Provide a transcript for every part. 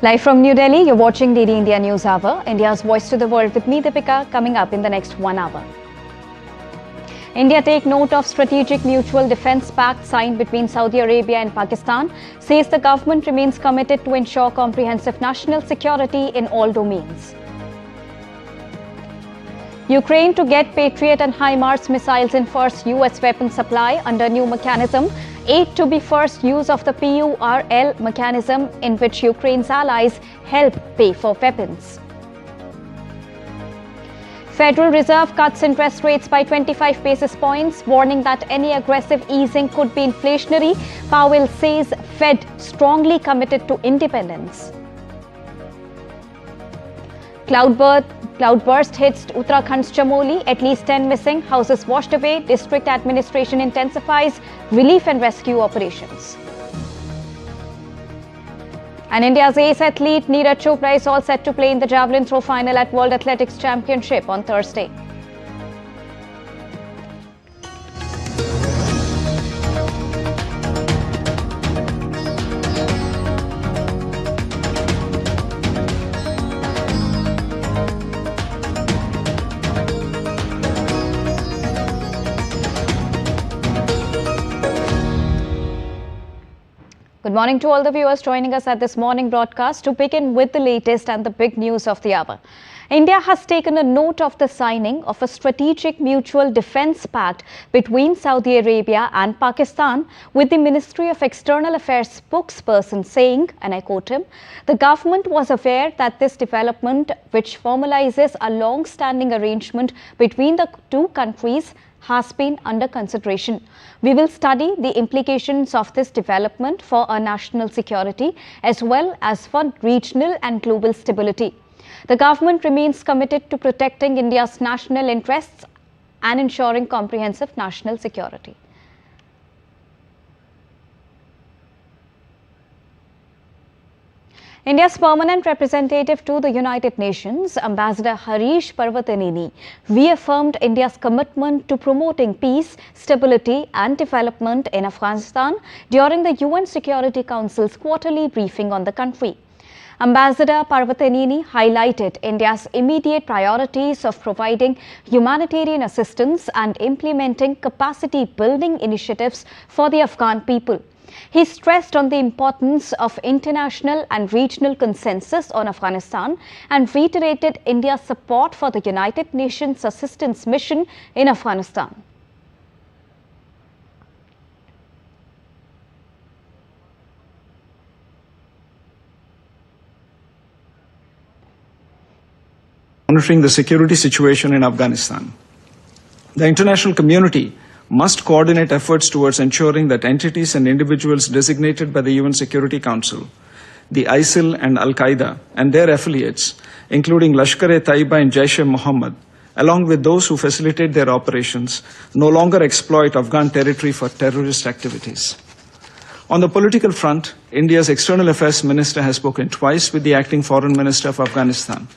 Live from New Delhi, you're watching DD India News Hour, India's voice to the world with me, Deepika, coming up in the next 1 hour. India take note of strategic mutual defence pact signed between Saudi Arabia and Pakistan, says the government remains committed to ensure comprehensive national security in all domains. Ukraine to get Patriot and HIMARS missiles in first US weapon supply under new mechanism. Aid to be first use of the PURL mechanism in which Ukraine's allies help pay for weapons. Federal Reserve cuts interest rates by 25 basis points, warning that any aggressive easing could be inflationary. Powell says Fed strongly committed to independence. Cloudburst hits Uttarakhand's Chamoli, at least 10 missing, houses washed away, district administration intensifies relief and rescue operations. And India's ace athlete Neeraj Chopra is all set to play in the Javelin throw final at World Athletics Championship on Thursday. Good morning to all the viewers joining us at this morning broadcast. To begin with the latest and the big news of the hour. India has taken a note of the signing of a strategic mutual defence pact between Saudi Arabia and Pakistan, with the Ministry of External Affairs spokesperson saying, and I quote him, "The government was aware that this development, which formalises a long-standing arrangement between the two countries, has been under consideration. We will study the implications of this development for our national security as well as for regional and global stability. The government remains committed to protecting India's national interests and ensuring comprehensive national security." India's permanent representative to the United Nations, Ambassador Harish Parvatineni, reaffirmed India's commitment to promoting peace, stability and development in Afghanistan during the UN Security Council's quarterly briefing on the country. Ambassador Parvatineni highlighted India's immediate priorities of providing humanitarian assistance and implementing capacity-building initiatives for the Afghan people. He stressed on the importance of international and regional consensus on Afghanistan and reiterated India's support for the United Nations assistance mission in Afghanistan. Monitoring the security situation in Afghanistan. The international community must coordinate efforts towards ensuring that entities and individuals designated by the UN Security Council, the ISIL and Al-Qaeda and their affiliates, including Lashkar-e-Taiba and Jaish-e-Mohammed, along with those who facilitate their operations, no longer exploit Afghan territory for terrorist activities. On the political front, India's External Affairs Minister has spoken twice with the acting Foreign Minister of Afghanistan.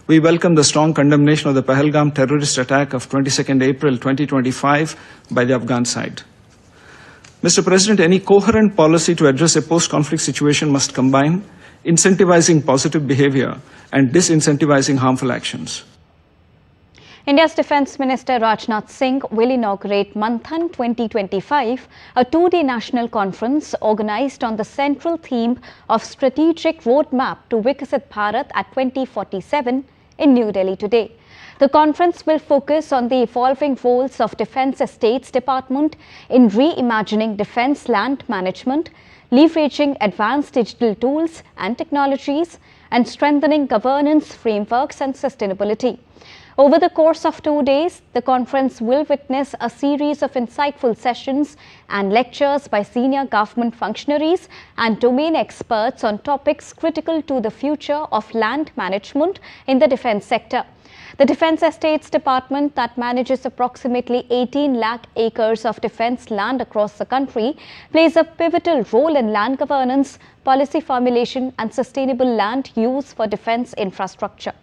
We welcome the strong condemnation of the Pahalgam terrorist attack of 22nd April 2025 by the Afghan side. Mr. President, any coherent policy to address a post-conflict situation must combine incentivizing positive behavior and disincentivizing harmful actions. India's Defence Minister Rajnath Singh will inaugurate Manthan 2025, a two-day national conference organised on the central theme of Strategic Roadmap to Viksit Bharat at 2047 in New Delhi today. The conference will focus on the evolving roles of Defence Estates Department in reimagining defence land management, leveraging advanced digital tools and technologies, and strengthening governance frameworks and sustainability. Over the course of 2 days, the conference will witness a series of insightful sessions and lectures by senior government functionaries and domain experts on topics critical to the future of land management in the defence sector. The Defence Estates Department, that manages approximately 18 lakh acres of defence land across the country, plays a pivotal role in land governance, policy formulation and sustainable land use for defence infrastructure.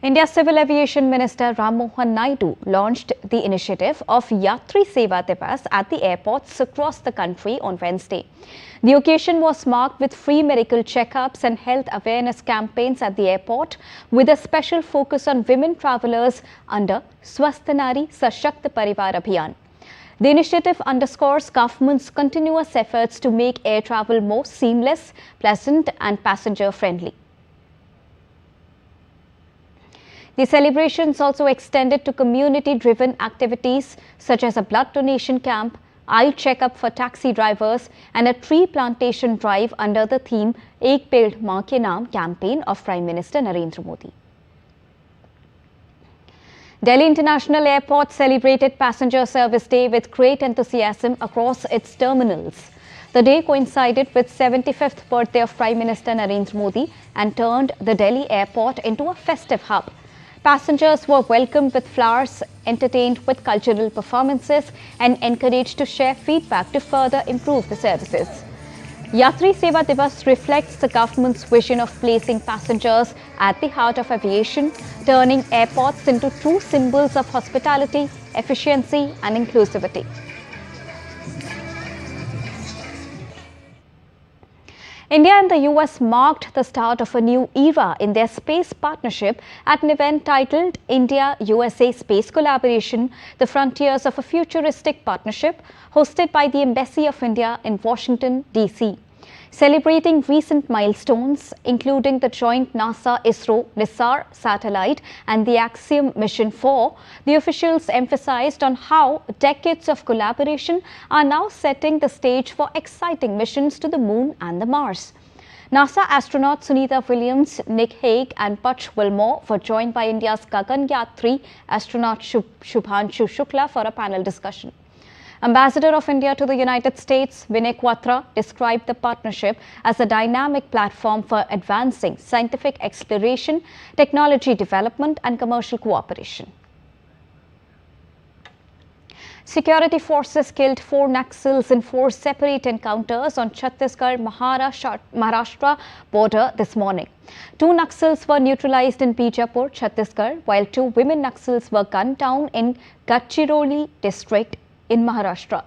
India's Civil Aviation Minister Ram Mohan Naidu launched the initiative of Yatri Sewa Diwas at the airports across the country on Wednesday. The occasion was marked with free medical checkups and health awareness campaigns at the airport, with a special focus on women travellers under Swasth Nari Sashakt Parivar Abhiyan. The initiative underscores government's continuous efforts to make air travel more seamless, pleasant and passenger-friendly. The celebrations also extended to community-driven activities such as a blood donation camp, eye checkup for taxi drivers and a tree plantation drive under the theme Ek Ped Maa Ke Naam campaign of Prime Minister Narendra Modi. Delhi International Airport celebrated Passenger Service Day with great enthusiasm across its terminals. The day coincided with 75th birthday of Prime Minister Narendra Modi and turned the Delhi airport into a festive hub. Passengers were welcomed with flowers, entertained with cultural performances and encouraged to share feedback to further improve the services. Yatri Sewa Diwas reflects the government's vision of placing passengers at the heart of aviation, turning airports into true symbols of hospitality, efficiency and inclusivity. India and the US marked the start of a new era in their space partnership at an event titled India-USA Space Collaboration, the Frontiers of a Futuristic Partnership, hosted by the Embassy of India in Washington, D.C. Celebrating recent milestones, including the joint NASA-ISRO Newshour satellite and the Axiom Mission 4, the officials emphasized on how decades of collaboration are now setting the stage for exciting missions to the Moon and the Mars. NASA astronauts Sunita Williams, Nick Hague and Pach Wilmore were joined by India's Gagan Yatri astronaut Shubhanshu Shukla for a panel discussion. Ambassador of India to the United States, Vinay Quatra, described the partnership as a dynamic platform for advancing scientific exploration, technology development and commercial cooperation. Security forces killed 4 Naxals in 4 separate encounters on Chhattisgarh-Maharashtra border this morning. 2 Naxals were neutralized in Bijapur, Chhattisgarh, while 2 women Naxals were gunned down in Gadchiroli district in Maharashtra.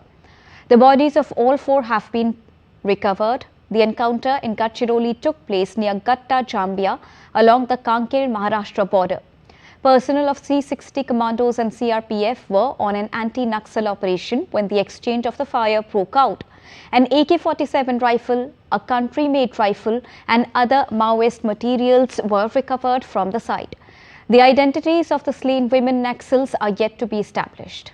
The bodies of all 4 have been recovered. The encounter in Gadchiroli took place near Gatta, Jambia, along the Kanker-Maharashtra border. Personnel of C-60 commandos and CRPF were on an anti-Naxal operation when the exchange of the fire broke out. An AK-47 rifle, a country-made rifle and other Maoist materials were recovered from the site. The identities of the slain women Naxals are yet to be established.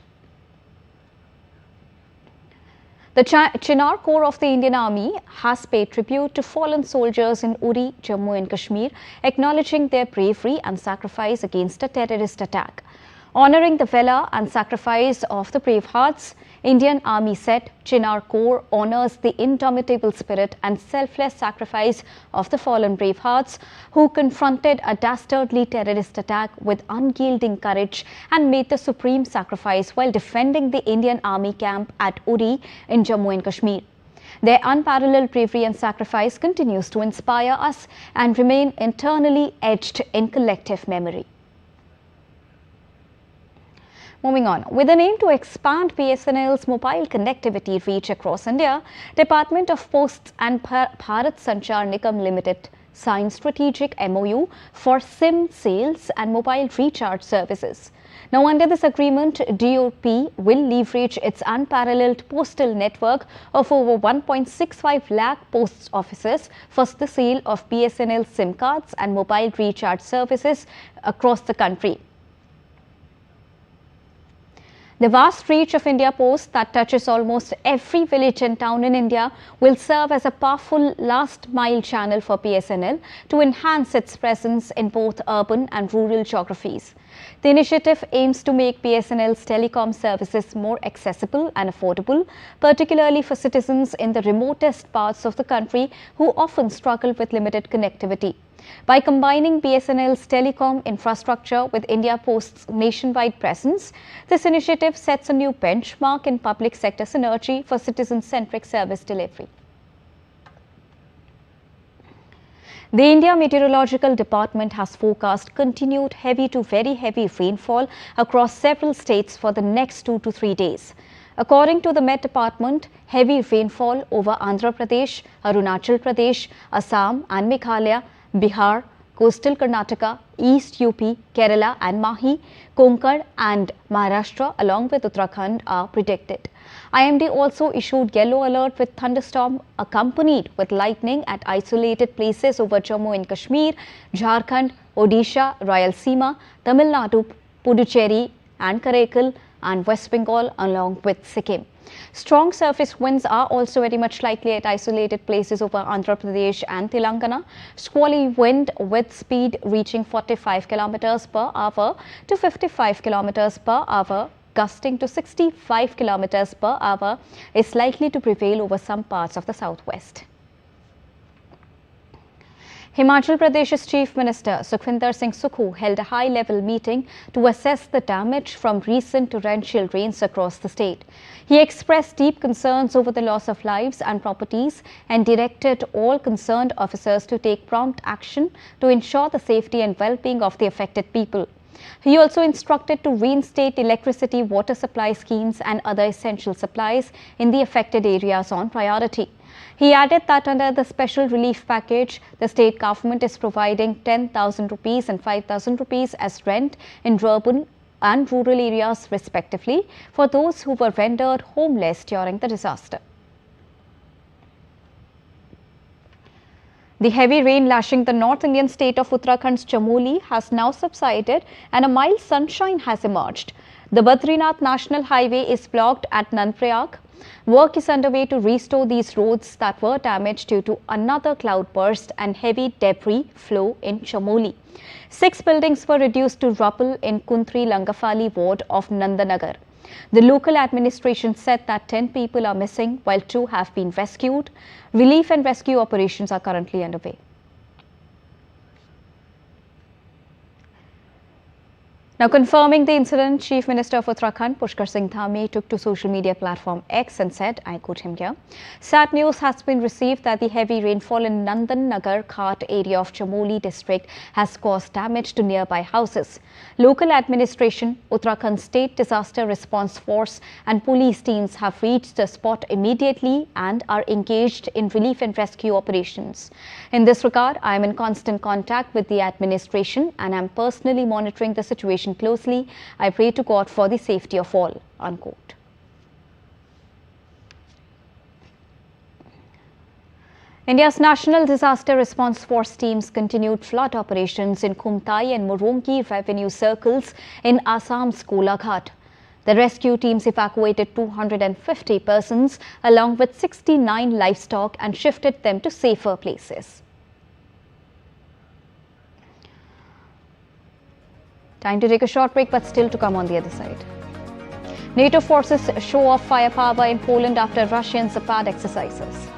The Chinar Corps of the Indian Army has paid tribute to fallen soldiers in Uri, Jammu and Kashmir, acknowledging their bravery and sacrifice against a terrorist attack. Honouring the valour and sacrifice of the brave hearts, Indian Army said Chinar Corps honours the indomitable spirit and selfless sacrifice of the fallen brave hearts who confronted a dastardly terrorist attack with unyielding courage and made the supreme sacrifice while defending the Indian Army camp at Uri in Jammu and Kashmir. Their unparalleled bravery and sacrifice continues to inspire us and remain eternally etched in collective memory. Moving on, with an aim to expand BSNL's mobile connectivity reach across India, Department of Posts and Bharat Sanchar Nigam Limited signed strategic MOU for SIM sales and mobile recharge services. Now, under this agreement, DOP will leverage its unparalleled postal network of over 1.65 lakh post offices for the sale of BSNL SIM cards and mobile recharge services across the country. The vast reach of India Post that touches almost every village and town in India will serve as a powerful last-mile channel for BSNL to enhance its presence in both urban and rural geographies. The initiative aims to make BSNL's telecom services more accessible and affordable, particularly for citizens in the remotest parts of the country who often struggle with limited connectivity. By combining BSNL's telecom infrastructure with India Post's nationwide presence, this initiative sets a new benchmark in public sector synergy for citizen-centric service delivery. The India Meteorological Department has forecast continued heavy to very heavy rainfall across several states for the next 2 to 3 days. According to the Met Department, heavy rainfall over Andhra Pradesh, Arunachal Pradesh, Assam and Meghalaya, Bihar, coastal Karnataka, East UP, Kerala and Mahi, Konkan and Maharashtra along with Uttarakhand are predicted. IMD also issued yellow alert with thunderstorm accompanied with lightning at isolated places over Jammu and Kashmir, Jharkhand, Odisha, Rayalaseema, Tamil Nadu, Puducherry and Karaikal and West Bengal along with Sikkim. Strong surface winds are also very much likely at isolated places over Andhra Pradesh and Telangana. Squally wind with speed reaching 45 km per hour to 55 km per hour, gusting to 65 km per hour is likely to prevail over some parts of the southwest. Himachal Pradesh's Chief Minister Sukhwinder Singh Sukhu held a high-level meeting to assess the damage from recent torrential rains across the state. He expressed deep concerns over the loss of lives and properties and directed all concerned officers to take prompt action to ensure the safety and well-being of the affected people. He also instructed to reinstate electricity, water supply schemes and other essential supplies in the affected areas on priority. He added that under the special relief package, the state government is providing 10,000 rupees and 5,000 rupees as rent in urban and rural areas respectively for those who were rendered homeless during the disaster. The heavy rain lashing the North Indian state of Uttarakhand's Chamoli has now subsided and a mild sunshine has emerged. The Badrinath National Highway is blocked at Nanprayag. Work is underway to restore these roads that were damaged due to another cloudburst and heavy debris flow in Chamoli. 6 buildings were reduced to rubble in Kuntri Langafali ward of Nandanagar. The local administration said that 10 people are missing while 2 have been rescued. Relief and rescue operations are currently underway. Now confirming the incident, Chief Minister of Uttarakhand Pushkar Singh Dhami took to social media platform X and said, I quote him here, "Sad news has been received that the heavy rainfall in Nandan Nagar Ghat area of Chamoli district has caused damage to nearby houses. Local administration, Uttarakhand State Disaster Response Force and police teams have reached the spot immediately and are engaged in relief and rescue operations. In this regard, I am in constant contact with the administration and I am personally monitoring the situation closely. I pray to God for the safety of all." Unquote. India's National Disaster Response Force teams continued flood operations in Khumtai and Morongi revenue circles in Assam's Golaghat. The rescue teams evacuated 250 persons along with 69 livestock and shifted them to safer places. Time to take a short break, but still to come on the other side. NATO forces show off firepower in Poland after Russian Zapad exercises.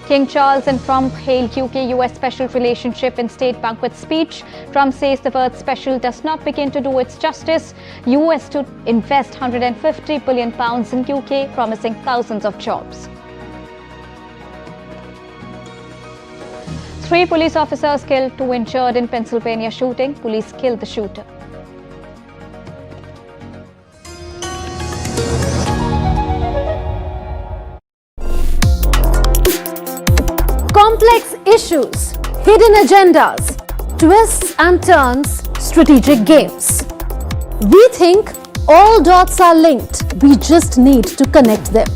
King Charles and Trump hail UK-US special relationship in state banquet speech. Trump says the word special does not begin to do its justice. US to invest £150 billion in UK, promising thousands of jobs. 3 police officers killed, 2 injured in Pennsylvania shooting. Police killed the shooter. Complex issues, hidden agendas, twists and turns, strategic games. We think all dots are linked. We just need to connect them.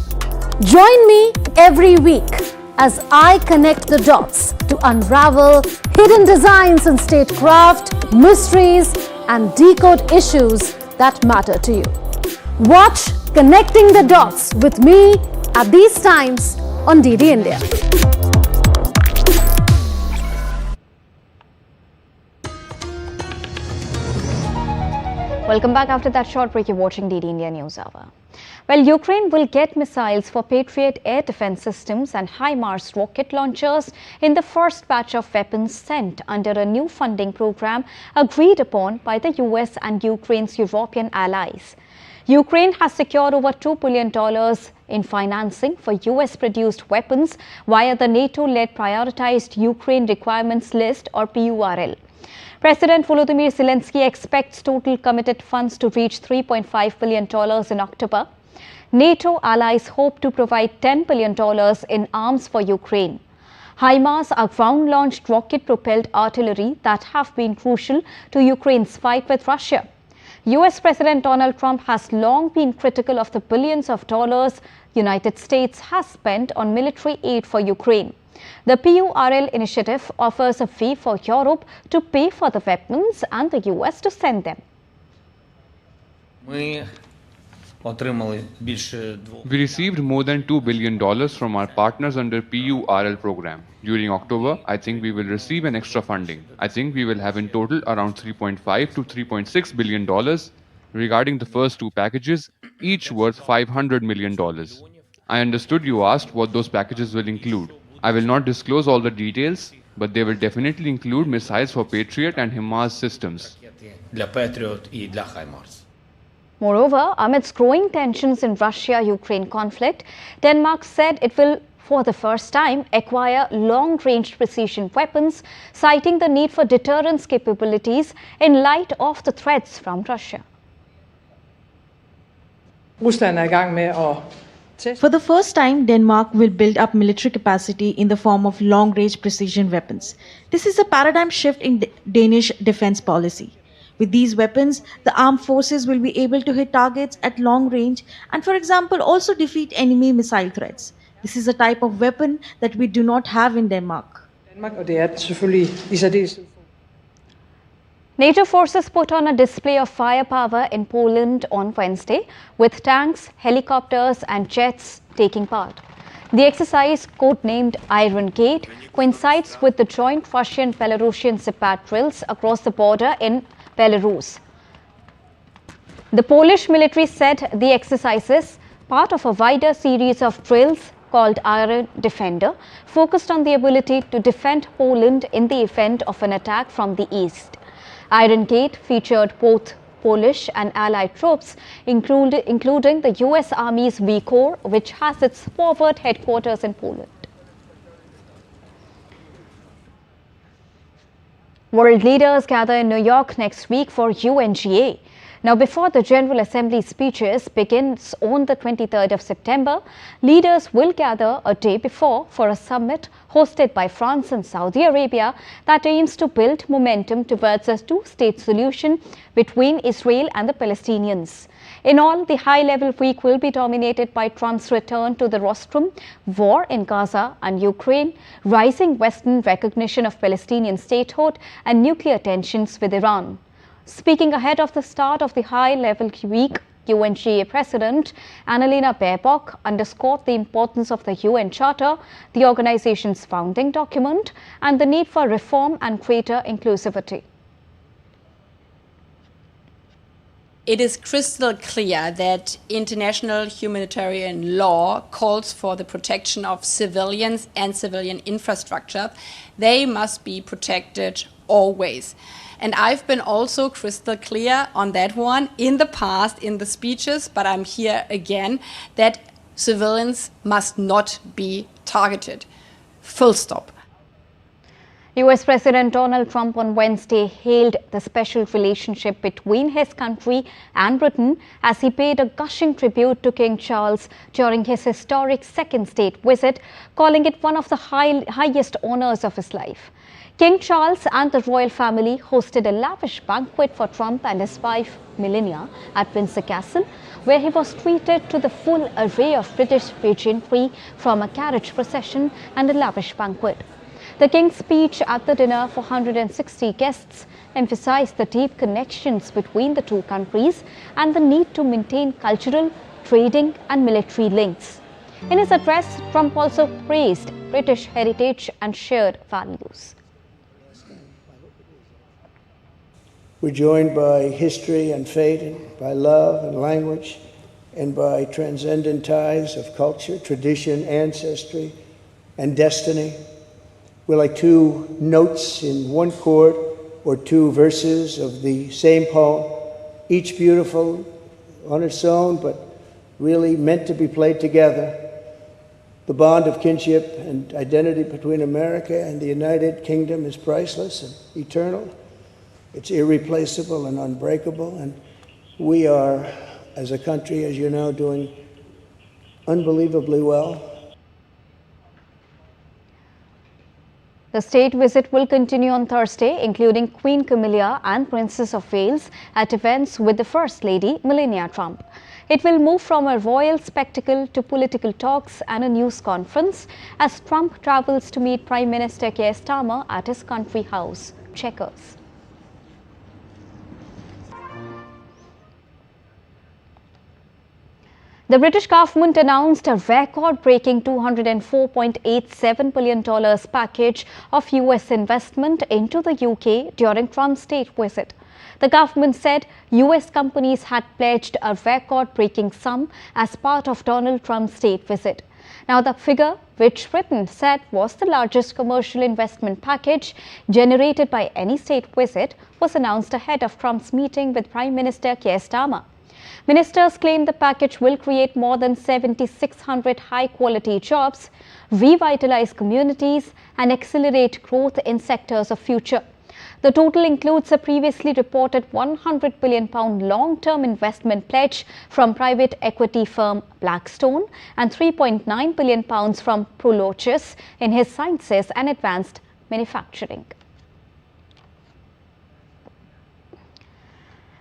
Join me every week as I connect the dots to unravel hidden designs in statecraft, mysteries, and decode issues that matter to you. Watch Connecting the Dots with me at these times on DD India. Welcome back after that short break. You're watching DD India News Hour. Well, Ukraine will get missiles for Patriot air defense systems and HIMARS rocket launchers in the first batch of weapons sent under a new funding program agreed upon by the US and Ukraine's European allies. Ukraine has secured over $2 billion in financing for US-produced weapons via the NATO-led Prioritized Ukraine Requirements List or PURL. President Volodymyr Zelensky expects total committed funds to reach $3.5 billion in October. NATO allies hope to provide $10 billion in arms for Ukraine. HIMARS are ground-launched rocket-propelled artillery that have been crucial to Ukraine's fight with Russia. US President Donald Trump has long been critical of the billions of dollars United States has spent on military aid for Ukraine. The PURL initiative offers a fee for Europe to pay for the weapons and the US to send them. We received more than $2 billion from our partners under PURL program. During October, I think we will receive an extra funding. I think we will have in total around $3.5 to $3.6 billion regarding the first two packages, each worth $500 million. I understood you asked what those packages will include. I will not disclose all the details, but they will definitely include missiles for Patriot and HIMARS systems. Moreover, amidst growing tensions in Russia-Ukraine conflict, Denmark said it will, for the first time, acquire long-range precision weapons, citing the need for deterrence capabilities in light of the threats from Russia. For the first time, Denmark will build up military capacity in the form of long-range precision weapons. This is a paradigm shift in Danish defense policy. With these weapons, the armed forces will be able to hit targets at long range and, for example, also defeat enemy missile threats. This is a type of weapon that we do not have in Denmark. NATO forces put on a display of firepower in Poland on Wednesday, with tanks, helicopters and jets taking part. The exercise, codenamed Iron Gate, coincides with the joint Russian-Belarusian Zipat drills across the border in Belarus. The Polish military said the exercises, part of a wider series of drills called Iron Defender, focused on the ability to defend Poland in the event of an attack from the east. Iron Gate featured both Polish and Allied troops, including the US Army's V Corps, which has its forward headquarters in Poland. World leaders gather in New York next week for UNGA. Now, before the General Assembly speeches begins on the 23rd of September, leaders will gather a day before for a summit hosted by France and Saudi Arabia that aims to build momentum towards a two-state solution between Israel and the Palestinians. In all, the high-level week will be dominated by Trump's return to the rostrum, war in Gaza and Ukraine, rising Western recognition of Palestinian statehood, and nuclear tensions with Iran. Speaking ahead of the start of the high-level week, UNGA President Annalena Baerbock underscored the importance of the UN Charter, the organization's founding document, and the need for reform and greater inclusivity. It is crystal clear that international humanitarian law calls for the protection of civilians and civilian infrastructure. They must be protected always. And I've been also crystal clear on that one in the past, in the speeches, but I'm here again, that civilians must not be targeted. Full stop. US President Donald Trump on Wednesday hailed the special relationship between his country and Britain as he paid a gushing tribute to King Charles during his historic second state visit, calling it one of the highest honors of his life. King Charles and the royal family hosted a lavish banquet for Trump and his wife, Melania, at Windsor Castle, where he was treated to the full array of British pageantry from a carriage procession and a lavish banquet. The King's speech at the dinner for 160 guests emphasized the deep connections between the two countries and the need to maintain cultural, trading and military links. In his address, Trump also praised British heritage and shared values. We're joined by history and fate, and by love and language, and by transcendent ties of culture, tradition, ancestry, and destiny. We're like two notes in one chord or two verses of the same poem, each beautiful on its own, but really meant to be played together. The bond of kinship and identity between America and the United Kingdom is priceless and eternal. It's irreplaceable and unbreakable, and we are, as a country, as you know, doing unbelievably well. The state visit will continue on Thursday, including Queen Camilla and Princess of Wales at events with the First Lady, Melania Trump. It will move from a royal spectacle to political talks and a news conference as Trump travels to meet Prime Minister Keir Starmer at his country house, Chequers. The British government announced a record-breaking $204.87 billion package of US investment into the UK during Trump's state visit. The government said US companies had pledged a record-breaking sum as part of Donald Trump's state visit. Now, the figure, which Britain said was the largest commercial investment package generated by any state visit, was announced ahead of Trump's meeting with Prime Minister Keir Starmer. Ministers claim the package will create more than 7,600 high-quality jobs, revitalize communities, and accelerate growth in sectors of future. The total includes a previously reported £100 billion long-term investment pledge from private equity firm Blackstone and £3.9 billion from Prologis in his sciences and advanced manufacturing.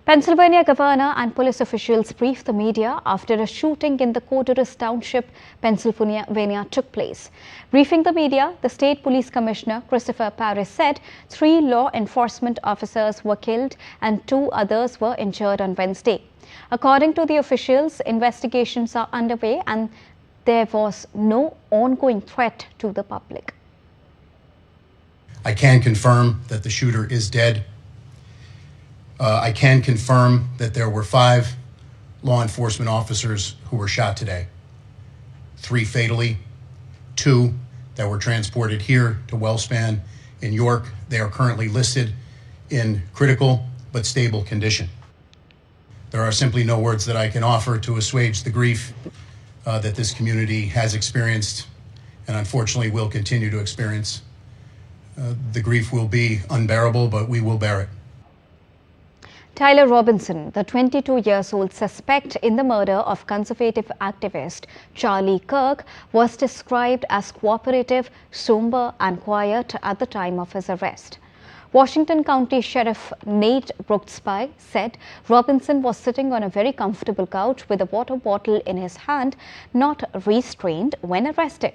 Pennsylvania governor and police officials briefed the media after a shooting in the Cloudburst Township, Pennsylvania took place. Briefing the media, the state police commissioner, Christopher Paris, said 3 law enforcement officers were killed and 2 others were injured on Wednesday. According to the officials, investigations are underway and there was no ongoing threat to the public. I can confirm that the shooter is dead. I can confirm that there were 5 law enforcement officers who were shot today. 3 fatally, 2 that were transported here to Wellspan in York. They are currently listed in critical but stable condition. There are simply no words that I can offer to assuage the grief that this community has experienced and unfortunately will continue to experience. The grief will be unbearable, but we will bear it. Tyler Robinson, the 22-year-old suspect in the murder of conservative activist Charlie Kirk, was described as cooperative, somber and quiet at the time of his arrest. Washington County Sheriff Nate Brooksby said Robinson was sitting on a very comfortable couch with a water bottle in his hand, not restrained when arrested.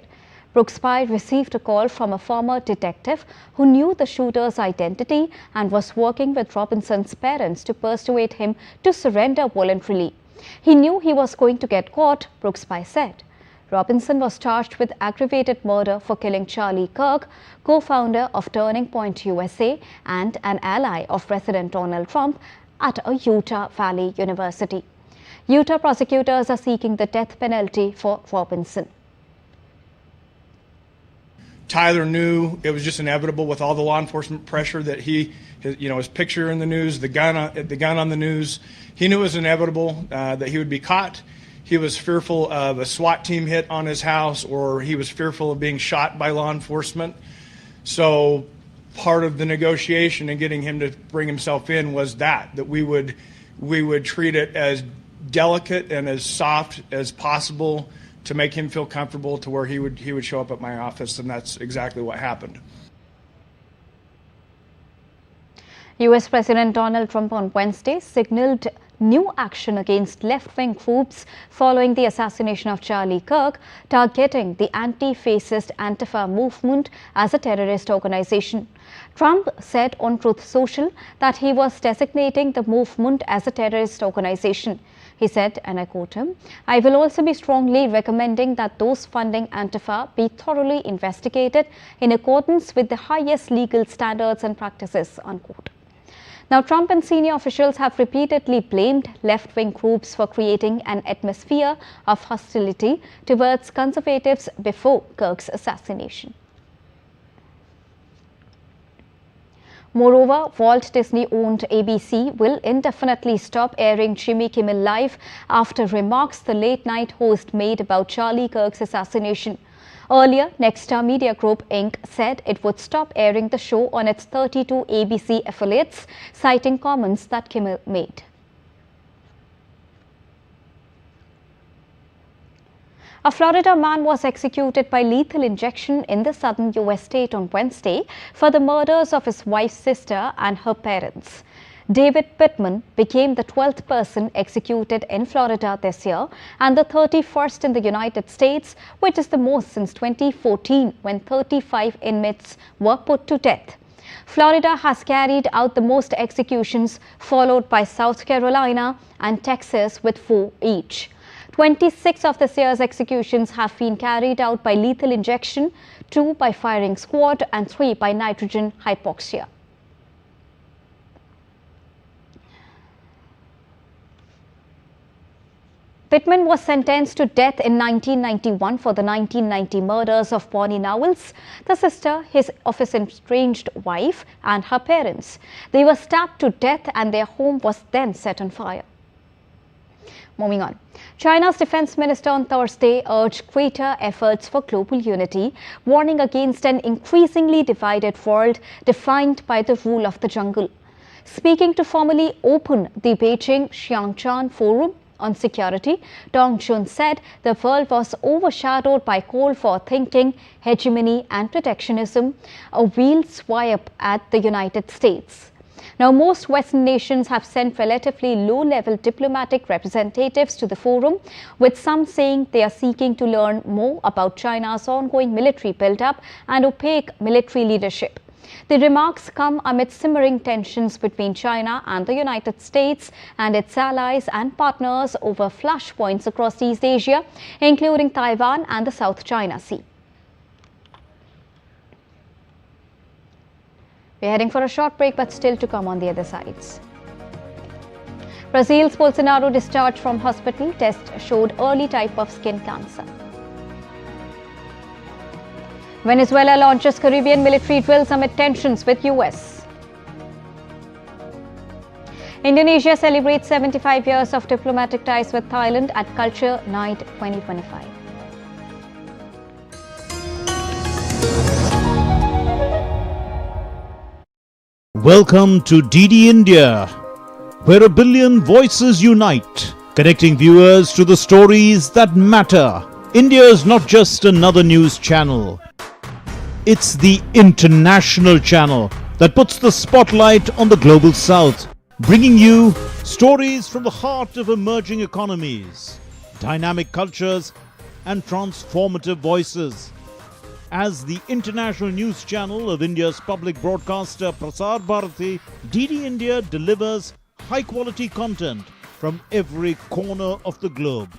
Brooksby received a call from a former detective who knew the shooter's identity and was working with Robinson's parents to persuade him to surrender voluntarily. He knew he was going to get caught, Brooksby said. Robinson was charged with aggravated murder for killing Charlie Kirk, co-founder of Turning Point USA and an ally of President Donald Trump, at a Utah Valley University. Utah prosecutors are seeking the death penalty for Robinson. Tyler knew it was just inevitable with all the law enforcement pressure that his picture in the news, the gun on the news. He knew it was inevitable that he would be caught. He was fearful of a SWAT team hit on his house, or he was fearful of being shot by law enforcement. So part of the negotiation and getting him to bring himself in was that we would treat it as delicate and as soft as possible to make him feel comfortable to where he would show up at my office, and that's exactly what happened. US President Donald Trump on Wednesday signaled new action against left-wing groups following the assassination of Charlie Kirk, targeting the anti-fascist Antifa movement as a terrorist organization. Trump said on Truth Social that he was designating the movement as a terrorist organization. He said, and I quote him, "I will also be strongly recommending that those funding Antifa be thoroughly investigated in accordance with the highest legal standards and practices," unquote. Now, Trump and senior officials have repeatedly blamed left-wing groups for creating an atmosphere of hostility towards conservatives before Kirk's assassination. Moreover, Walt Disney-owned ABC will indefinitely stop airing Jimmy Kimmel Live after remarks the late-night host made about Charlie Kirk's assassination. Earlier, Nexstar Media Group Inc. said it would stop airing the show on its 32 ABC affiliates, citing comments that Kimmel made. A Florida man was executed by lethal injection in the southern U.S. state on Wednesday for the murders of his wife's sister and her parents. David Pittman became the 12th person executed in Florida this year and the 31st in the United States, which is the most since 2014 when 35 inmates were put to death. Florida has carried out the most executions, followed by South Carolina and Texas with 4 each. 26 of this year's executions have been carried out by lethal injection, 2 by firing squad and 3 by nitrogen hypoxia. Pittman was sentenced to death in 1991 for the 1990 murders of Bonnie Knowles, the sister of his estranged wife, and her parents. They were stabbed to death and their home was then set on fire. Moving on. China's defense minister on Thursday urged greater efforts for global unity, warning against an increasingly divided world defined by the rule of the jungle. Speaking to formally open the Beijing Xiangchan Forum on Security, Dong Jun said the world was overshadowed by call for thinking, hegemony and protectionism, a real swipe at the United States. Now, most Western nations have sent relatively low-level diplomatic representatives to the forum, with some saying they are seeking to learn more about China's ongoing military build-up and opaque military leadership. The remarks come amid simmering tensions between China and the United States and its allies and partners over flashpoints across East Asia, including Taiwan and the South China Sea. We're heading for a short break, but still to come on the other sides. Brazil's Bolsonaro discharged from hospital. Test showed early type of skin cancer. Venezuela launches Caribbean military drills amid tensions with US. Indonesia celebrates 75 years of diplomatic ties with Thailand at Culture Night 2025. Welcome to DD India, where a billion voices unite, connecting viewers to the stories that matter. India is not just another news channel. It's the international channel that puts the spotlight on the global south, bringing you stories from the heart of emerging economies, dynamic cultures, and transformative voices. As the international news channel of India's public broadcaster Prasar Bharati, DD India delivers high-quality content from every corner of the globe,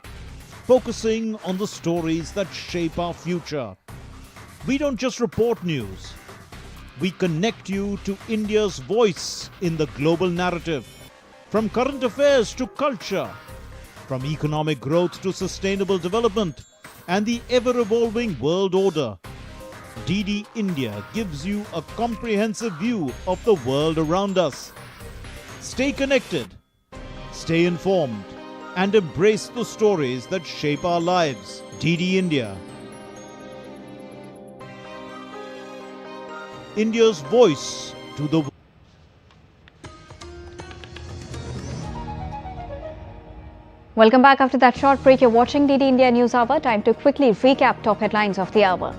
focusing on the stories that shape our future. We don't just report news. We connect you to India's voice in the global narrative, from current affairs to culture, from economic growth to sustainable development, and the ever-evolving world order. DD India gives you a comprehensive view of the world around us. Stay connected, stay informed, and embrace the stories that shape our lives. DD India. India's voice to the world. Welcome back after that short break. You're watching DD India News Hour. Time to quickly recap top headlines of the hour.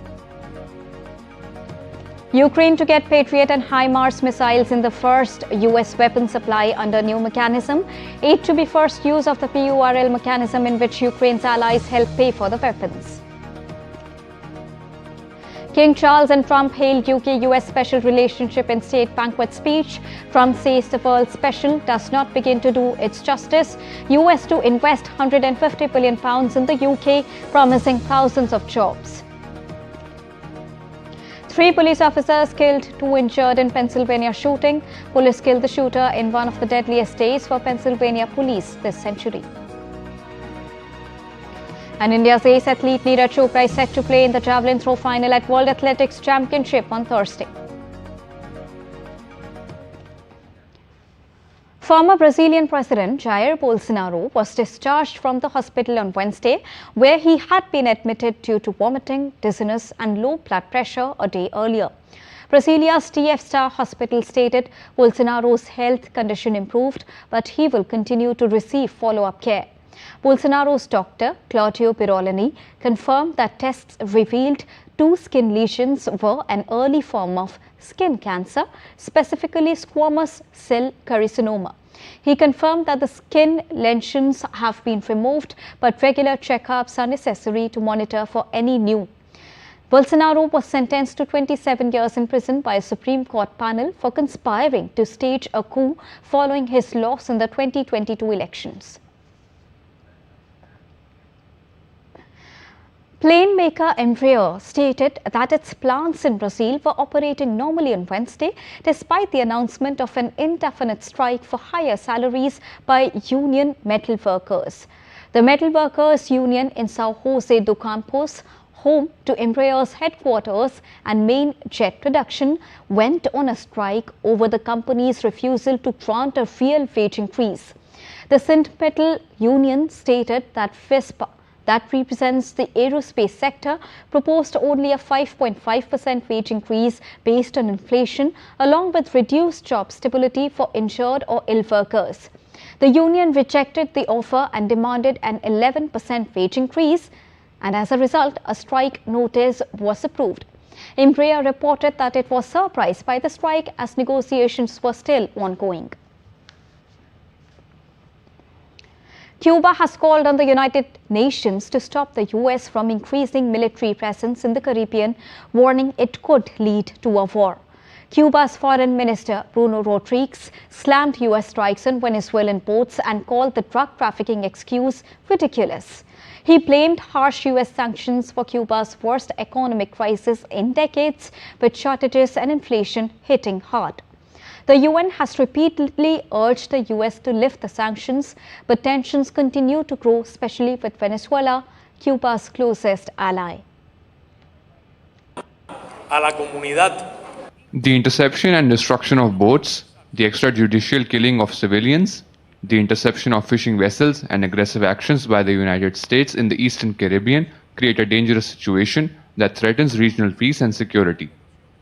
Ukraine to get Patriot and HIMARS missiles in the first US weapon supply under new mechanism. Aid to be first use of the PURL mechanism in which Ukraine's allies help pay for the weapons. King Charles and Trump hailed UK-US special relationship in state banquet speech. Trump says the world special does not begin to do its justice. US to invest £150 billion in the UK, promising thousands of jobs. 3 police officers killed, 2 injured in Pennsylvania shooting. Police killed the shooter in one of the deadliest days for Pennsylvania police this century. And India's ace athlete Neeraj Chopra is set to play in the Javelin throw final at World Athletics Championship on Thursday. former Brazilian President Jair Bolsonaro was discharged from the hospital on Wednesday, where he had been admitted due to vomiting, dizziness and low blood pressure a day earlier. Brasilia's TF-Star Hospital stated Bolsonaro's health condition improved, but he will continue to receive follow-up care. Bolsonaro's doctor, Claudio Pirolani, confirmed that tests revealed 2 skin lesions were an early form of skin cancer, specifically squamous cell carcinoma. He confirmed that the skin lesions have been removed, but regular checkups are necessary to monitor for any new. Bolsonaro was sentenced to 27 years in prison by a Supreme Court panel for conspiring to stage a coup following his loss in the 2022 elections. Plane maker Embraer stated that its plants in Brazil were operating normally on Wednesday, despite the announcement of an indefinite strike for higher salaries by union metal workers. The Metal Workers Union in São José do Campos, home to Embraer's headquarters and main jet production, went on a strike over the company's refusal to grant a real wage increase. The Metal Union stated that FISPA, that represents the aerospace sector, proposed only a 5.5% wage increase based on inflation, along with reduced job stability for injured or ill workers. The union rejected the offer and demanded an 11% wage increase, and as a result, a strike notice was approved. Embraer reported that it was surprised by the strike as negotiations were still ongoing. Cuba has called on the United Nations to stop the US from increasing military presence in the Caribbean, warning it could lead to a war. Cuba's Foreign Minister Bruno Rodriguez slammed US strikes on Venezuelan ports and called the drug trafficking excuse ridiculous. He blamed harsh US sanctions for Cuba's worst economic crisis in decades, with shortages and inflation hitting hard. The UN has repeatedly urged the US to lift the sanctions, but tensions continue to grow, especially with Venezuela, Cuba's closest ally. The interception and destruction of boats, the extrajudicial killing of civilians, the interception of fishing vessels and aggressive actions by the United States in the Eastern Caribbean create a dangerous situation that threatens regional peace and security.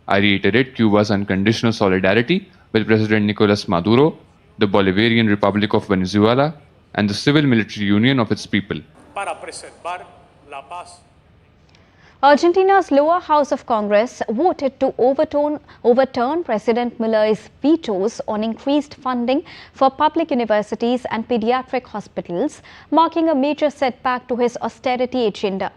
I reiterate Cuba's unconditional solidarity with President Nicolas Maduro, the Bolivarian Republic of Venezuela, and the civil-military union of its people. Argentina's lower house of Congress voted to overturn President Milei's vetos on increased funding for public universities and pediatric hospitals, marking a major setback to his austerity agenda.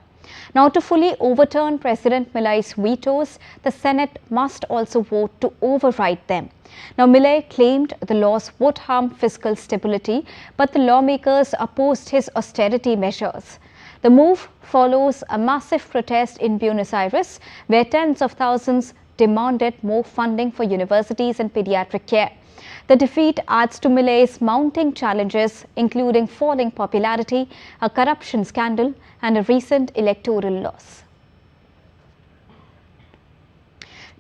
Now, to fully overturn President Milei's vetoes, the Senate must also vote to override them. Now, Milei claimed the laws would harm fiscal stability, but the lawmakers opposed his austerity measures. The move follows a massive protest in Buenos Aires, where tens of thousands demanded more funding for universities and pediatric care. The defeat adds to Milei's mounting challenges, including falling popularity, a corruption scandal, and a recent electoral loss.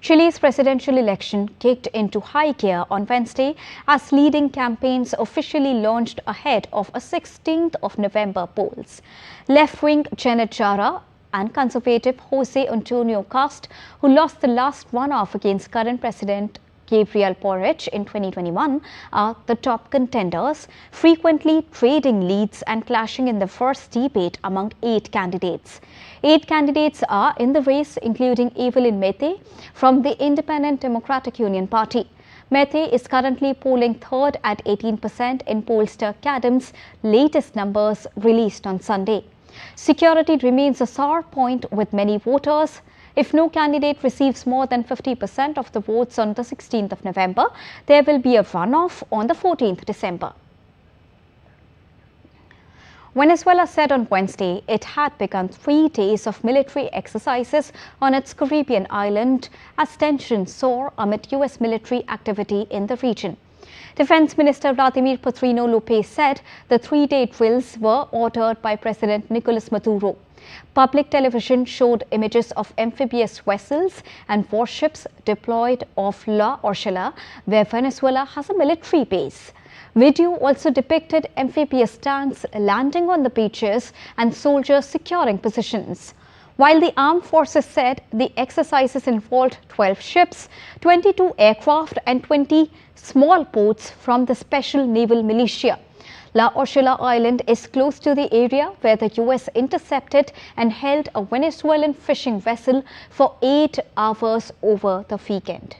Chile's presidential election kicked into high gear on Wednesday as leading campaigns officially launched ahead of a 16th of November polls. Left-wing Janet Jara and conservative Jose Antonio Cast, who lost the last runoff against current President Gabriel Boric in 2021, are the top contenders, frequently trading leads and clashing in the first debate among 8 candidates. 8 candidates are in the race, including Evelyn Mete from the Independent Democratic Union Party. Mete is currently polling third at 18% in pollster Cadam's latest numbers released on Sunday. Security remains a sore point with many voters. If no candidate receives more than 50% of the votes on the 16th of November, there will be a runoff on the 14th December. Venezuela said on Wednesday it had begun 3 days of military exercises on its Caribbean island as tensions soar amid US military activity in the region. Defense Minister Vladimir Patrino Lopez said the 3-day drills were ordered by President Nicolas Maduro. Public television showed images of amphibious vessels and warships deployed off La Orchela, where Venezuela has a military base. Video also depicted amphibious tanks landing on the beaches and soldiers securing positions. While the armed forces said the exercises involved 12 ships, 22 aircraft and 20 small boats from the Special Naval Militia. La Orchila Island is close to the area where the US intercepted and held a Venezuelan fishing vessel for 8 hours over the weekend.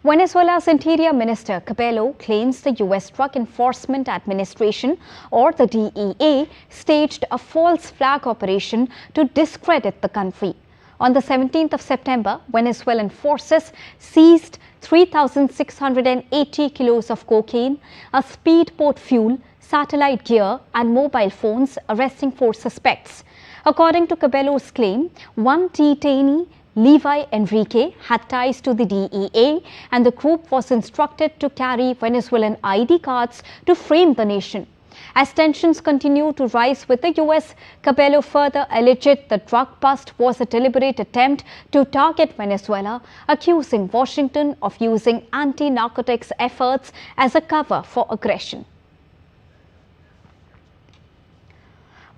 Venezuela's Interior Minister Cabello claims the US Drug Enforcement Administration, or the DEA, staged a false flag operation to discredit the country. On the 17th of September, Venezuelan forces seized 3,680 kilos of cocaine, a speedboat fuel, satellite gear and mobile phones, arresting 4 suspects. According to Cabello's claim, one detainee, Levi Enrique, had ties to the DEA, and the group was instructed to carry Venezuelan ID cards to frame the nation. As tensions continue to rise with the US, Cabello further alleged the drug bust was a deliberate attempt to target Venezuela, accusing Washington of using anti-narcotics efforts as a cover for aggression.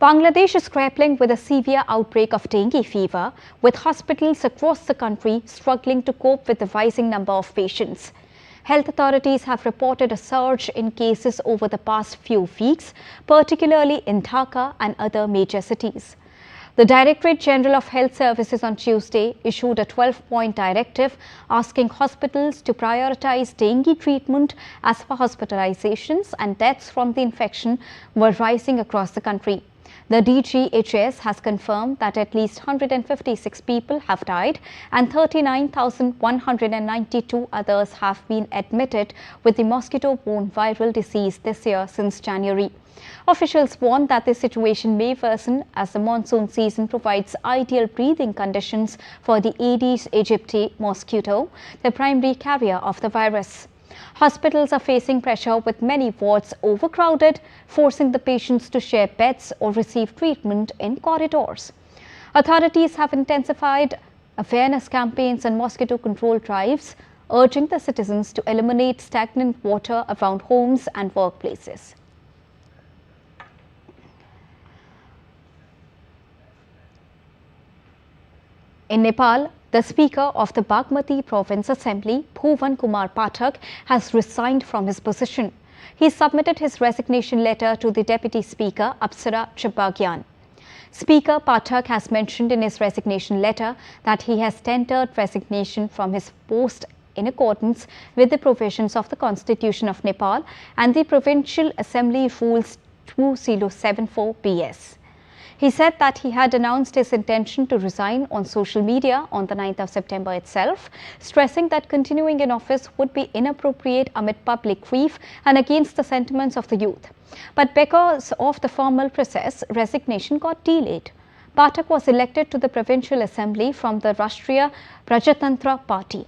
Bangladesh is grappling with a severe outbreak of dengue fever, with hospitals across the country struggling to cope with the rising number of patients. Health authorities have reported a surge in cases over the past few weeks, particularly in Dhaka and other major cities. The Directorate General of Health Services on Tuesday issued a 12-point directive asking hospitals to prioritize dengue treatment as per hospitalizations and deaths from the infection were rising across the country. The DGHS has confirmed that at least 156 people have died and 39,192 others have been admitted with the mosquito-borne viral disease this year since January. Officials warn that the situation may worsen as the monsoon season provides ideal breathing conditions for the Aedes aegypti mosquito, the primary carrier of the virus. Hospitals are facing pressure with many wards overcrowded, forcing the patients to share beds or receive treatment in corridors. Authorities have intensified awareness campaigns and mosquito control drives, urging the citizens to eliminate stagnant water around homes and workplaces. In Nepal, the Speaker of the Bagmati Province Assembly, Bhuvan Kumar Pathak, has resigned from his position. He submitted his resignation letter to the Deputy Speaker, Apsara Chibagyan. Speaker Pathak has mentioned in his resignation letter that he has tendered resignation from his post in accordance with the provisions of the Constitution of Nepal and the Provincial Assembly Rules 2074 BS. He said that he had announced his intention to resign on social media on the 9th of September itself, stressing that continuing in office would be inappropriate amid public grief and against the sentiments of the youth. But because of the formal process, resignation got delayed. Pathak was elected to the Provincial Assembly from the Rashtriya Prajatantra Party.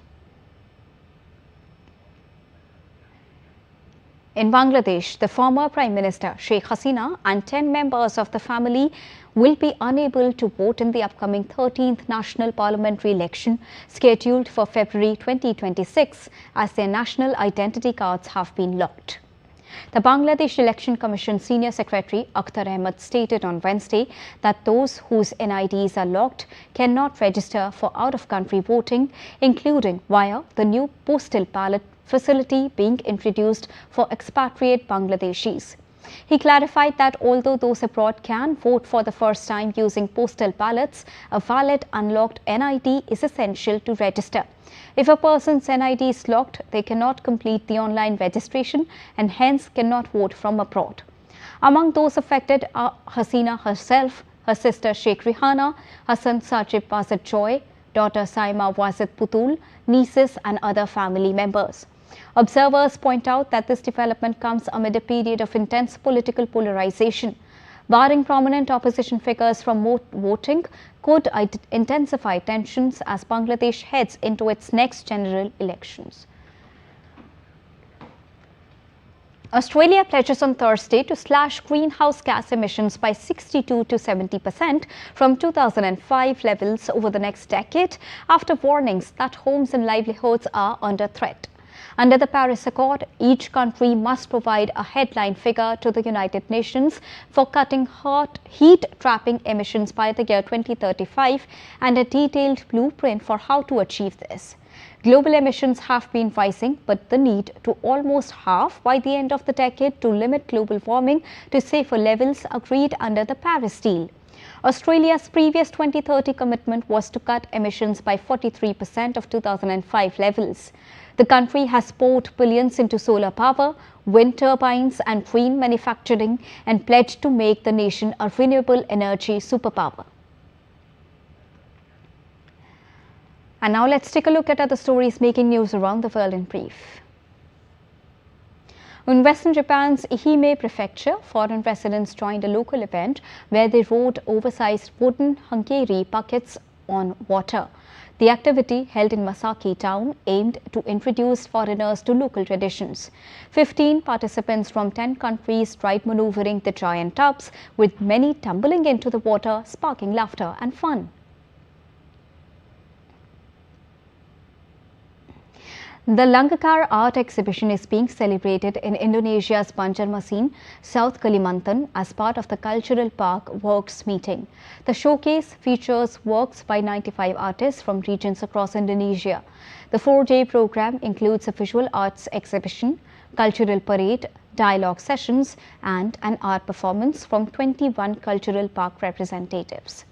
In Bangladesh, the former Prime Minister Sheikh Hasina and 10 members of the family will be unable to vote in the upcoming 13th National Parliamentary election scheduled for February 2026 as their national identity cards have been locked. The Bangladesh Election Commission Senior Secretary Akhtar Ahmed stated on Wednesday that those whose NIDs are locked cannot register for out-of-country voting, including via the new postal ballot facility being introduced for expatriate Bangladeshis. He clarified that although those abroad can vote for the first time using postal ballots, a valid unlocked NID is essential to register. If a person's NID is locked, they cannot complete the online registration and hence cannot vote from abroad. Among those affected are Hasina herself, her sister Sheikh Rihana, her son Sajib Wazid Joy, daughter Saima Wazid Putul, nieces and other family members. Observers point out that this development comes amid a period of intense political polarization. Barring prominent opposition figures from voting could intensify tensions as Bangladesh heads into its next general elections. Australia pledges on Thursday to slash greenhouse gas emissions by 62 to 70% from 2005 levels over the next decade, after warnings that homes and livelihoods are under threat. Under the Paris Accord, each country must provide a headline figure to the United Nations for cutting heat-trapping emissions by the year 2035 and a detailed blueprint for how to achieve this. Global emissions have been rising, but the need to almost halve by the end of the decade to limit global warming to safer levels agreed under the Paris deal. Australia's previous 2030 commitment was to cut emissions by 43% of 2005 levels. The country has poured billions into solar power, wind turbines and green manufacturing and pledged to make the nation a renewable energy superpower. And now let's take a look at other stories making news around the world in brief. In western Japan's Ehime prefecture, foreign residents joined a local event where they rode oversized wooden hangiri buckets on water. The activity, held in Masaki town, aimed to introduce foreigners to local traditions. 15 participants from 10 countries tried maneuvering the giant tubs, with many tumbling into the water, sparking laughter and fun. The Langkar art exhibition is being celebrated in Indonesia's Banjarmasin, South Kalimantan, as part of the Cultural Park Works meeting. The showcase features works by 95 artists from regions across Indonesia. The 4-day program includes a visual arts exhibition, cultural parade, dialogue sessions, and an art performance from 21 cultural park representatives.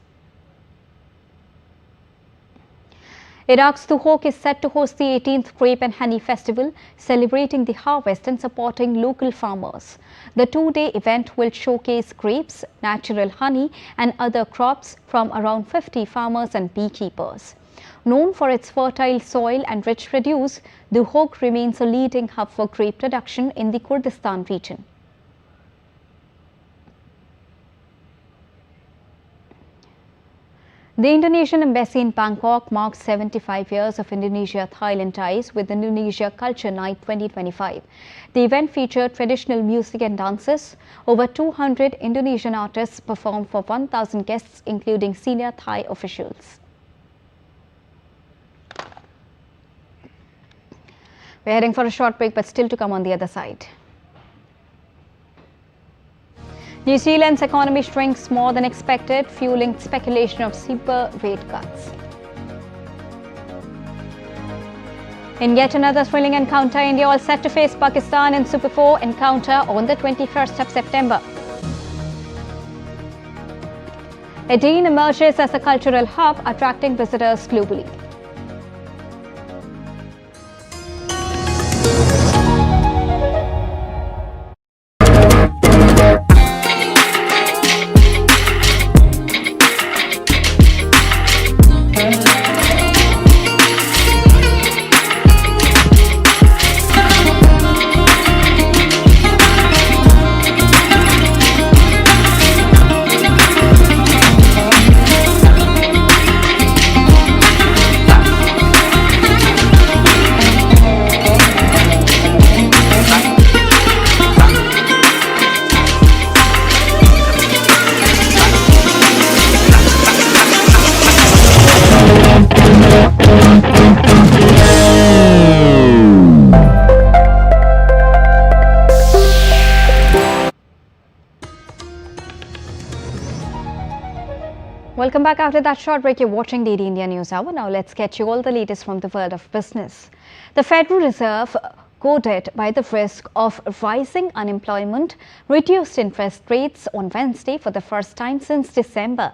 Iraq's Duhok is set to host the 18th Grape and Honey Festival, celebrating the harvest and supporting local farmers. The 2-day event will showcase grapes, natural honey and other crops from around 50 farmers and beekeepers. Known for its fertile soil and rich produce, Duhok remains a leading hub for grape production in the Kurdistan region. The Indonesian embassy in Bangkok marks 75 years of Indonesia-Thailand ties with Indonesia Culture Night 2025. The event featured traditional music and dances. Over 200 Indonesian artists performed for 1,000 guests, including senior Thai officials. We're heading for a short break, but still to come on the other side. New Zealand's economy shrinks more than expected, fueling speculation of steeper rate cuts. In yet another thrilling encounter, India all set to face Pakistan in Super 4 encounter on the 21st of September. Eden emerges as a cultural hub, attracting visitors globally. Welcome back after that short break. You're watching DD India News Hour. Now let's get you all the latest from the world of business. The Federal Reserve, goaded by the risk of rising unemployment, reduced interest rates on Wednesday for the first time since December,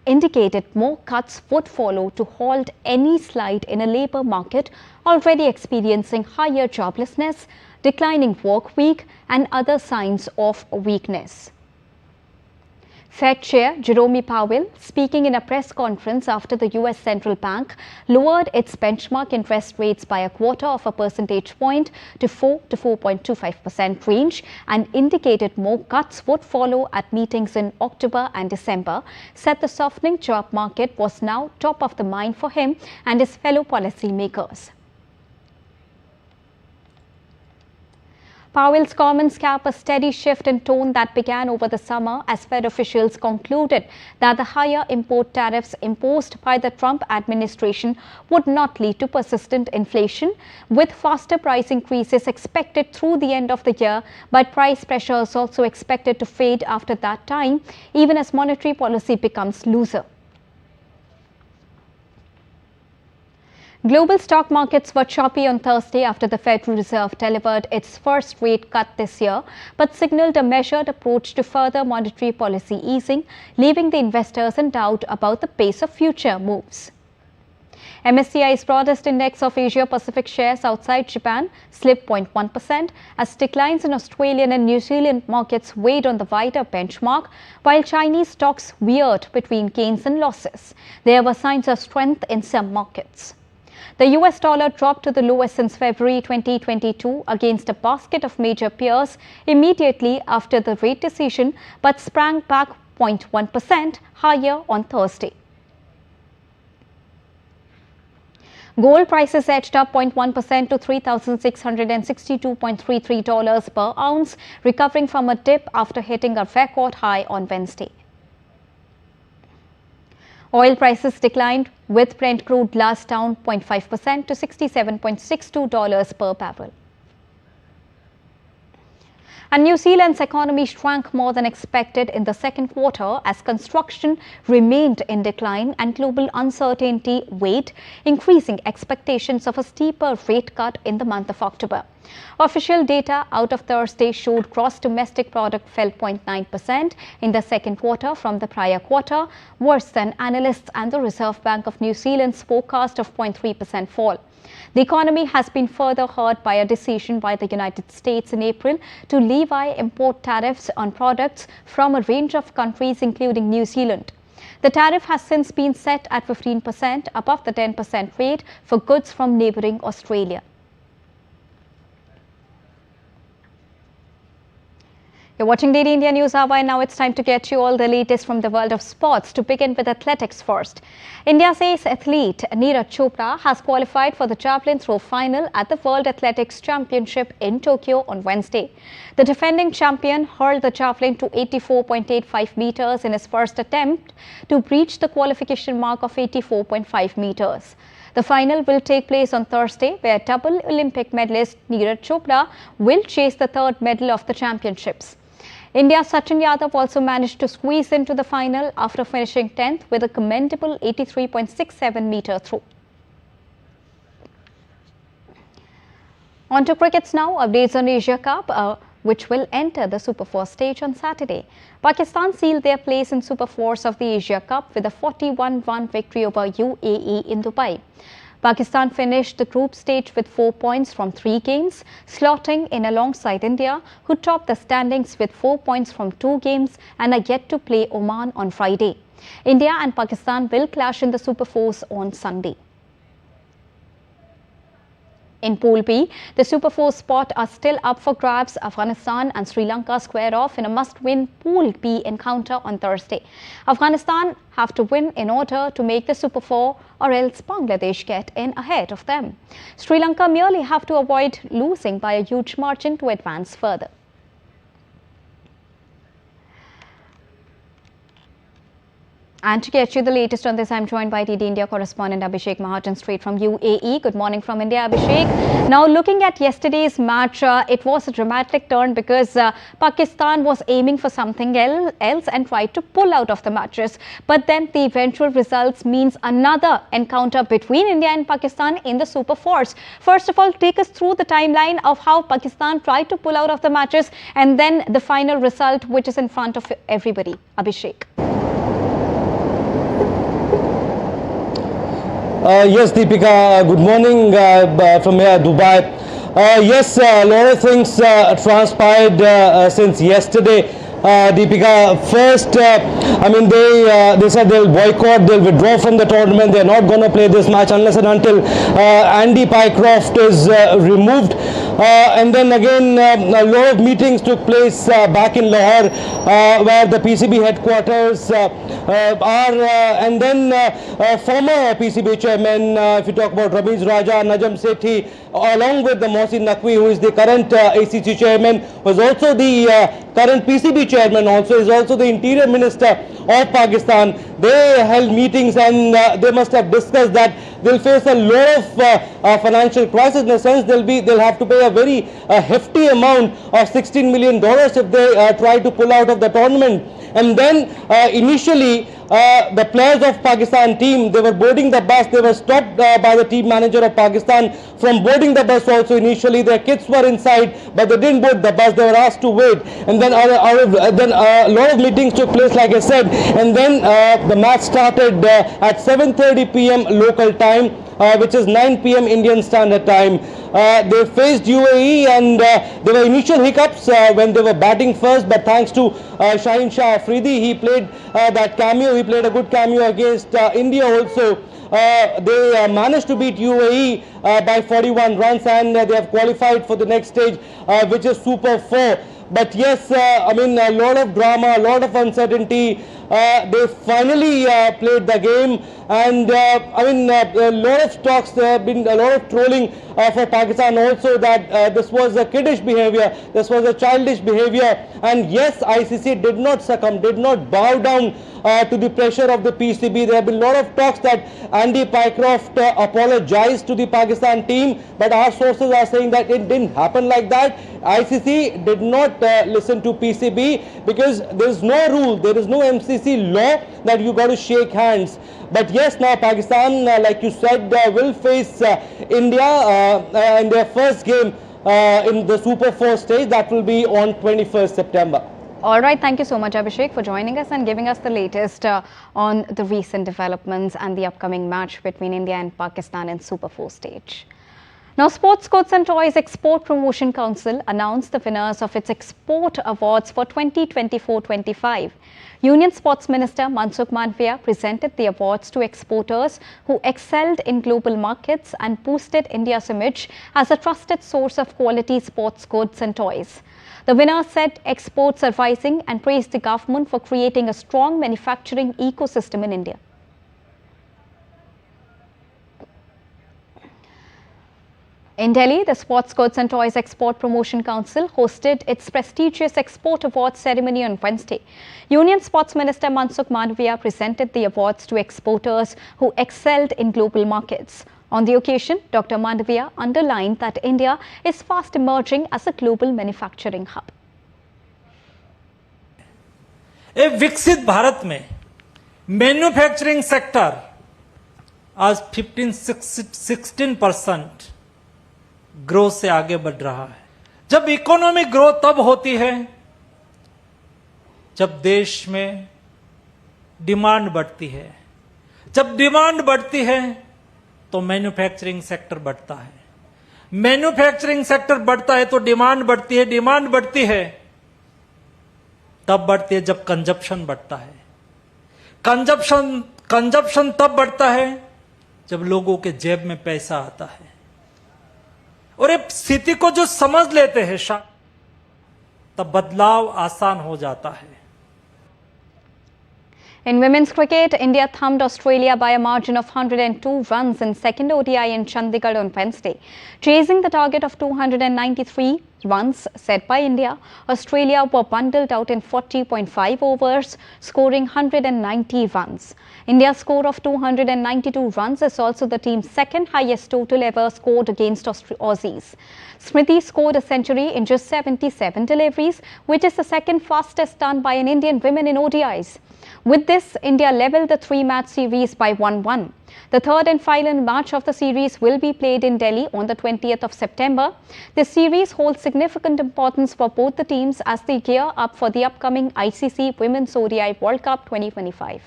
indicated more cuts would follow to halt any slide in a labour market already experiencing higher joblessness, declining work week and other signs of weakness. Fed Chair Jerome Powell, speaking in a press conference after the US Central Bank lowered its benchmark interest rates by a quarter of a percentage point to 4 to 4.25% range and indicated more cuts would follow at meetings in October and December, said the softening job market was now top of the mind for him and his fellow policymakers. Powell's comments cap a steady shift in tone that began over the summer as Fed officials concluded that the higher import tariffs imposed by the Trump administration would not lead to persistent inflation, with faster price increases expected through the end of the year, but price pressure is also expected to fade after that time, even as monetary policy becomes looser. Global stock markets were choppy on Thursday after the Federal Reserve delivered its first rate cut this year, but signaled a measured approach to further monetary policy easing, leaving the investors in doubt about the pace of future moves. MSCI's broadest index of Asia-Pacific shares outside Japan slipped 0.1% as declines in Australian and New Zealand markets weighed on the wider benchmark, while Chinese stocks veered between gains and losses. There were signs of strength in some markets. The US dollar dropped to the lowest since February 2022 against a basket of major peers immediately after the rate decision, but sprang back 0.1% higher on Thursday. Gold prices edged up 0.1% to $3,662.33 per ounce, recovering from a dip after hitting a record high on Wednesday. Oil prices declined, with Brent crude last down 0.5% to $67.62 per barrel. And New Zealand's economy shrank more than expected in the second quarter as construction remained in decline and global uncertainty weighed, increasing expectations of a steeper rate cut in the month of October. Official data out of Thursday showed gross domestic product fell 0.9% in the second quarter from the prior quarter, worse than analysts and the Reserve Bank of New Zealand's forecast of 0.3% fall. The economy has been further hurt by a decision by the United States in April to levy import tariffs on products from a range of countries, including New Zealand. The tariff has since been set at 15%, above the 10% rate for goods from neighbouring Australia. You're watching DD India News Hour, and now it's time to get you all the latest from the world of sports. To begin with athletics first. India's ace athlete Neeraj Chopra has qualified for the javelin throw final at the World Athletics Championship in Tokyo on Wednesday. The defending champion hurled the javelin to 84.85 meters in his first attempt to breach the qualification mark of 84.5 meters. The final will take place on Thursday, where double Olympic medalist Neeraj Chopra will chase the third medal of the championships. India's Sachin Yadav also managed to squeeze into the final after finishing 10th with a commendable 83.67 meter throw. On to crickets now. Updates on Asia Cup, which will enter the Super 4 stage on Saturday. Pakistan sealed their place in Super 4s of the Asia Cup with a 41-run victory over UAE in Dubai. Pakistan finished the group stage with 4 points from 3 games, slotting in alongside India, who topped the standings with 4 points from 2 games and are yet to play Oman on Friday. India and Pakistan will clash in the Super 4s on Sunday. In Pool B, the Super 4 spot are still up for grabs. Afghanistan and Sri Lanka square off in a must-win Pool B encounter on Thursday. Afghanistan have to win in order to make the Super 4, or else Bangladesh get in ahead of them. Sri Lanka merely have to avoid losing by a huge margin to advance further. And to get you the latest on this, I'm joined by DD India correspondent Abhishek Mahajan straight from UAE. Good morning from India, Abhishek. Now, looking at yesterday's match, it was a dramatic turn because Pakistan was aiming for something else and tried to pull out of the matches. But then the eventual results means another encounter between India and Pakistan in the Super 4s. First of all, take us through the timeline of how Pakistan tried to pull out of the matches and then the final result, which is in front of everybody. Abhishek. Yes, Deepika, good morning from here, Dubai. Yes, a lot of things transpired since yesterday. Deepika. First, I mean, they said they'll boycott, they'll withdraw from the tournament. They're not going to play this match unless and until Andy Pycroft is removed. And then again, a lot of meetings took place back in Lahore, where the PCB headquarters are, and then former PCB chairman, if you talk about Ramiz Raja, Najam Sethi, along with the Mohsin Naqvi, who is the current ACC chairman, was also the current PCB chairman, also is also the interior minister of Pakistan. They held meetings and they must have discussed that they'll face a lot of financial crisis, in the sense they'll have to pay a very hefty amount of $16 million if they try to pull out of the tournament. And then initially the players of Pakistan team, they were boarding the bus. They were stopped by the team manager of Pakistan from boarding the bus also. Initially their kids were inside, but they didn't board the bus. They were asked to wait. And then a lot of meetings took place, like I said. And then the match started at 7:30 p.m. local time, which is 9 p.m. Indian Standard Time. They faced UAE, and there were initial hiccups when they were batting first, but thanks to Shaheen Shah Afridi, he played that cameo. He played a good cameo against India also. They managed to beat UAE by 41 runs, and they have qualified for the next stage, which is Super 4. But yes, I mean, a lot of drama, a lot of uncertainty. They finally played the game, and I mean, a lot of talks, there have been a lot of trolling for Pakistan also, that this was a kiddish behavior, this was a childish behavior. And yes, ICC did not succumb, did not bow down to the pressure of the PCB. There have been a lot of talks that Andy Pycroft apologized to the Pakistan team, but our sources are saying that it didn't happen like that. ICC did not listen to PCB, because there is no rule, there is no MCC law that you got to shake hands. But yes, now Pakistan, like you said, will face India in their first game in the Super 4 stage. That will be on 21st September. All right, thank you so much, Abhishek, for joining us and giving us the latest on the recent developments and the upcoming match between India and Pakistan in Super 4 stage. Now, Sports Goods and Toys Export Promotion Council announced the winners of its export awards for 2024-25. Union Sports Minister Mansukh Mandavia presented the awards to exporters who excelled in global markets and boosted India's image as a trusted source of quality sports goods and toys. The winner said exports are rising and praised the government for creating a strong manufacturing ecosystem in India. In Delhi, the Sports Goods and Toys Export Promotion Council hosted its prestigious Export Awards ceremony on Wednesday. Union Sports Minister Mansukh Mandavia presented the awards to exporters who excelled in global markets. On the occasion, Dr. Mandavia underlined that India is fast emerging as a global manufacturing hub. एक विकसित भारत में manufacturing sector आज 15-16% growth से आगे बढ़ रहा है। जब इकोनॉमिक ग्रोथ तब होती है जब देश में डिमांड बढ़ती है। जब डिमांड बढ़ती है तो मैन्युफैक्चरिंग सेक्टर बढ़ता है। मैन्युफैक्चरिंग सेक्टर बढ़ता है तो डिमांड बढ़ती है। डिमांड बढ़ती है तब बढ़ती है जब कंजप्शन बढ़ता है। कंजप्शन तब बढ़ता है जब लोगों के जेब में पैसा आता है। और इस स्थिति को जो समझ लेते हैं तब बदलाव आसान हो जाता है। In women's cricket, India thumped Australia by a margin of 102 runs in second ODI in Chandigarh on Wednesday. Chasing the target of 293 runs set by India, Australia were bundled out in 40.5 overs, scoring 190 runs. India's score of 292 runs is also the team's second highest total ever scored against Aussies. Smriti scored a century in just 77 deliveries, which is the second fastest done by an Indian woman in ODIs. With this, India levelled the three-match series by 1-1. The third and final match of the series will be played in Delhi on the 20th of September. This series holds significant importance for both the teams as they gear up for the upcoming ICC Women's ODI World Cup 2025.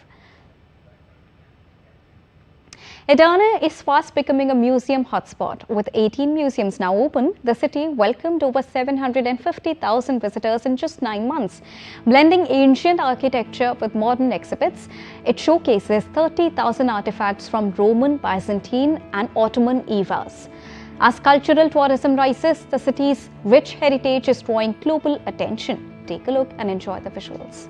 Edirne is fast becoming a museum hotspot. With 18 museums now open, the city welcomed over 750,000 visitors in just 9 months. Blending ancient architecture with modern exhibits, it showcases 30,000 artifacts from Roman, Byzantine and Ottoman eras. As cultural tourism rises, the city's rich heritage is drawing global attention. Take a look and enjoy the visuals.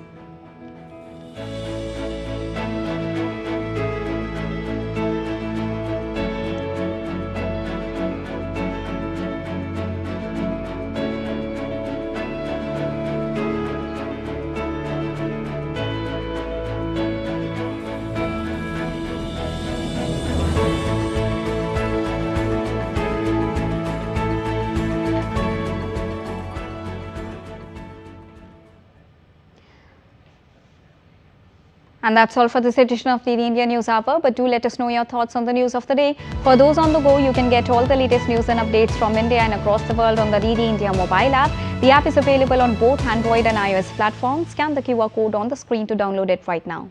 And that's all for this edition of the India News Hour. But do let us know your thoughts on the news of the day. For those on the go, you can get all the latest news and updates from India and across the world on the DD India mobile app. The app is available on both Android and iOS platforms. Scan the QR code on the screen to download it right now.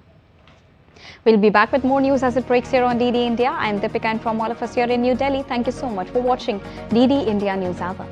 We'll be back with more news as it breaks here on DD India. I'm Deepika, and from all of us here in New Delhi, thank you so much for watching DD India News Hour.